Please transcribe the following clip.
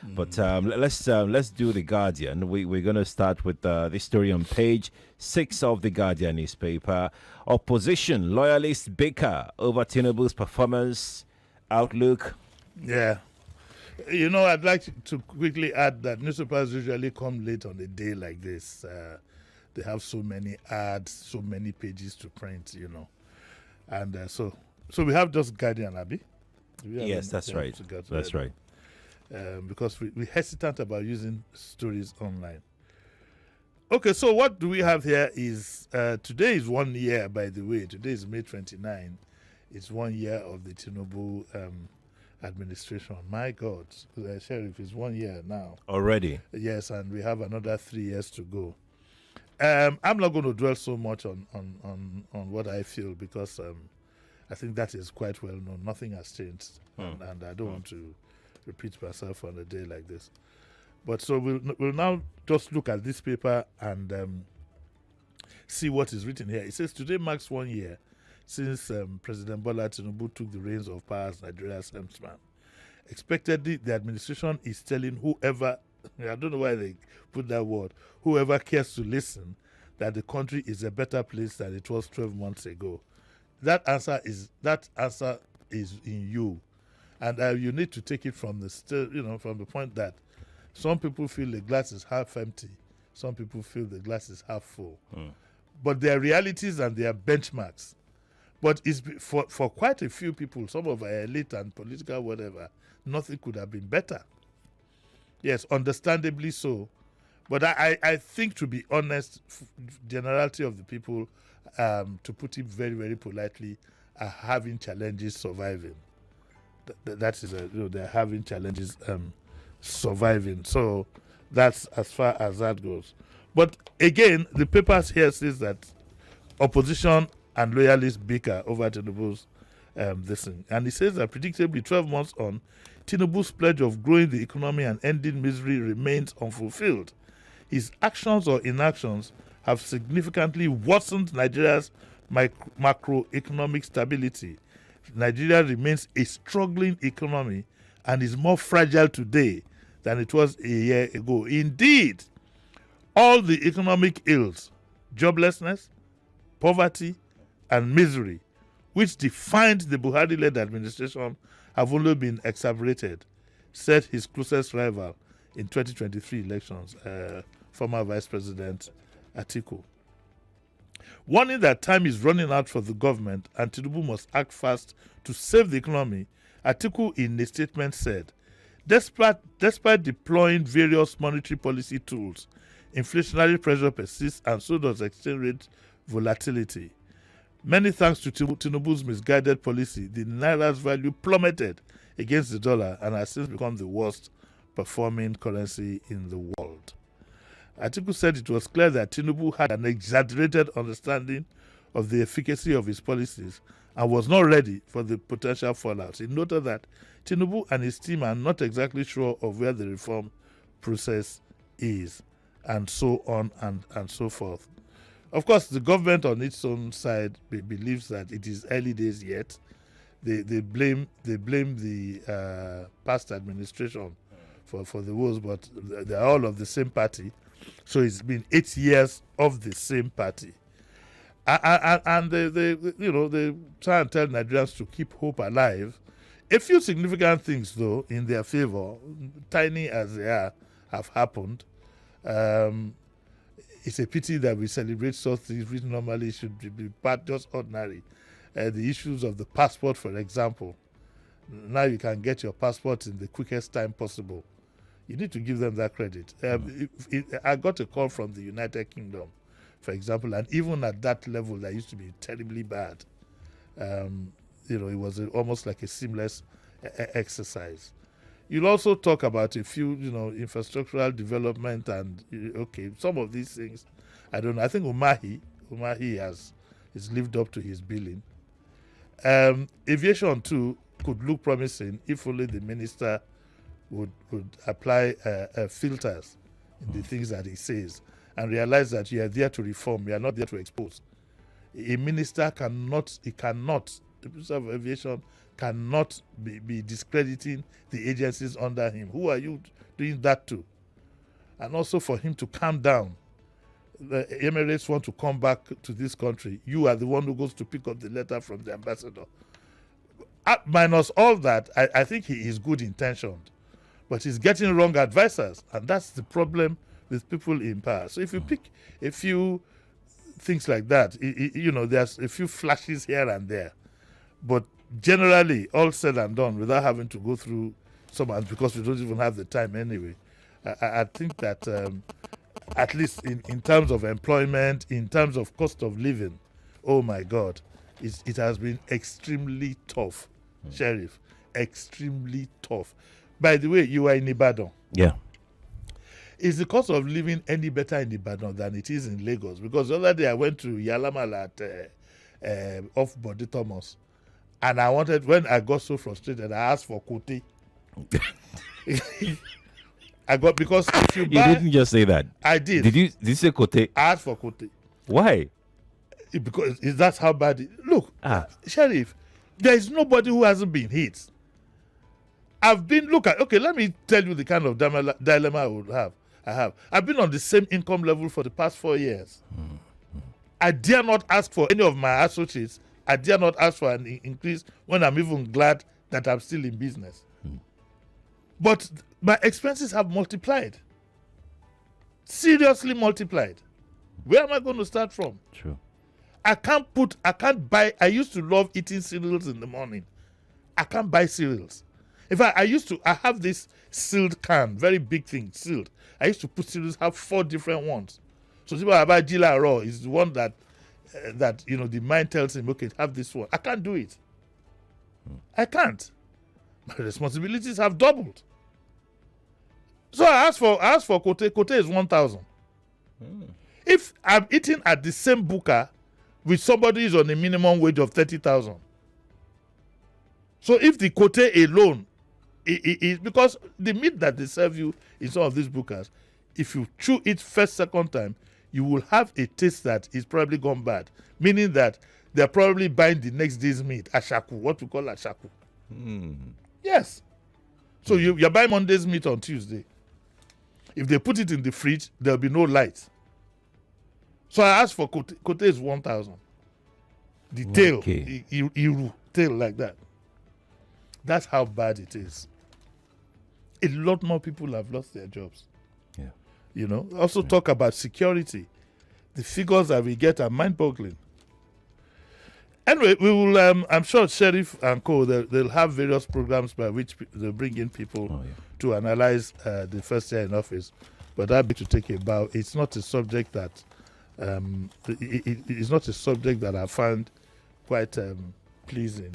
But let's do the Guardian. We're going to start with this story on page 6 of the Guardian newspaper. Opposition loyalist bicker over Tinubu's performance outlook. Yeah. I'd like to quickly add that newspapers usually come late on a day like this. They have so many ads, so many pages to print, And so we have just Guardian, Abi. Yes, that's right. That's right. Because we're hesitant about using stories online. Okay, so what do we have here is, today is 1 year, by the way. Today is May 29. It's 1 year of the Tinubu administration. My God, Sheriff, is 1 year now. Already? Yes, and we have another 3 years to go. I'm not going to dwell so much on what I feel because I think that is quite well known. Nothing has changed, and I don't want to repeat myself on a day like this. But so we'll now just look at this paper and see what is written here. It says today marks 1 year since President Bola Tinubu took the reins of power as Nigeria's helmsman. Expectedly, the administration is telling whoever, I don't know why they put that word, whoever cares to listen, that the country is a better place than it was 12 months ago. That answer is in you, and you need to take it from the point that some people feel the glass is half empty, some people feel the glass is half full. But there are realities and there are benchmarks. But it's for quite a few people, some of our elite and political whatever, nothing could have been better. Yes, understandably so. But I think, to be honest, generality of the people, to put it very, very politely, are having challenges surviving. That is, they're having challenges surviving. So that's as far as that goes. But again, the papers here says that opposition and loyalists bicker over Tinubu's this thing. And he says that predictably 12 months on, Tinubu's pledge of growing the economy and ending misery remains unfulfilled. His actions or inactions have significantly worsened Nigeria's macroeconomic stability. Nigeria remains a struggling economy and is more fragile today than it was a year ago. Indeed, all the economic ills, joblessness, poverty, and misery, which defined the Buhari-led administration, have only been exacerbated, said his closest rival in 2023 elections, former Vice President Atiku. Warning that time is running out for the government and Tinubu must act fast to save the economy, Atiku in a statement said, despite deploying various monetary policy tools, inflationary pressure persists and so does exchange rate volatility. Many thanks to Tinubu's misguided policy, the Naira's value plummeted against the dollar and has since become the worst performing currency in the world. Atiku said it was clear that Tinubu had an exaggerated understanding of the efficacy of his policies and was not ready for the potential fallout. He noted that Tinubu and his team are not exactly sure of where the reform process is, and so on and so forth. Of course, the government on its own side believes that it is early days yet. They blame the past administration for the woes, but they are all of the same party. So it's been 8 years of the same party. And they try and tell Nigerians to keep hope alive. A few significant things, though, in their favor, tiny as they are, have happened. It's a pity that we celebrate such things which normally should be part just ordinary. The issues of the passport, for example. Now you can get your passport in the quickest time possible. You need to give them that credit. I got a call from the United Kingdom, for example, and even at that level, that used to be terribly bad. It was almost like a seamless exercise. You'll also talk about a few, infrastructural development and, some of these things. I don't know. I think Umahi has lived up to his billing. Aviation, too, could look promising if only the minister would apply filters in the things that he says and realize that you are there to reform, you are not there to expose. A minister cannot the Minister of Aviation cannot be discrediting the agencies under him. Who are you doing that to? And also for him to calm down. The Emirates want to come back to this country. You are the one who goes to pick up the letter from the ambassador. Minus all that, I think he is good intentioned, but he's getting wrong advisors, and that's the problem with people in power. So if you pick a few things like that, there's a few flashes here and there, but generally, all said and done, without having to go through someone, because we don't even have the time anyway, I think that at least in terms of employment, in terms of cost of living, oh my God, it has been extremely tough. Sheriff, extremely tough. By the way, you are in Ibadan. Yeah. Is the cost of living any better in Ibadan than it is in Lagos? Because the other day I went to Yalamala at off Body Thomas, and when I got so frustrated, I asked for kote. Because if you buy, you didn't just say that. I did. Did you say kote? I asked for kote. Why? Because that's how bad it. Look, Sheriff, there is nobody who hasn't been hit. Let me tell you the kind of dilemma I have. I've been on the same income level for the past 4 years. I dare not ask for any of my associates. I dare not ask for an increase when I'm even glad that I'm still in business. But my expenses have multiplied. Seriously multiplied. Where am I going to start from? True. I can't buy. I used to love eating cereals in the morning. I can't buy cereals. In fact, I have this sealed can, very big thing, sealed. I used to put cereals, have 4 different ones. So people I buy Gila Raw is the one that the mind tells him, okay, have this one. I can't do it. I can't. My responsibilities have doubled. So I asked for kote. Kote is 1,000. If I'm eating at the same buka with somebody who's on a minimum wage of 30,000. So if the kote alone is because the meat that they serve you in some of these bukas, if you chew it first, second time, you will have a taste that is probably gone bad. Meaning that they're probably buying the next day's meat, ashaku, what we call ashaku. Yes. So you're buying Monday's meat on Tuesday. If they put it in the fridge, there'll be no light. So I asked for kote. Kote is 1,000. The tail, iru tail like that. That's how bad it is. A lot more people have lost their jobs. Yeah. Also talk about security. The figures that we get are mind-boggling. Anyway, we will. I'm sure Sheriff and Co. They'll have various programs by which they bring in people to analyze the first year in office. But I'd be to take a bow. It's not a subject that. It is not a subject that I find quite pleasing.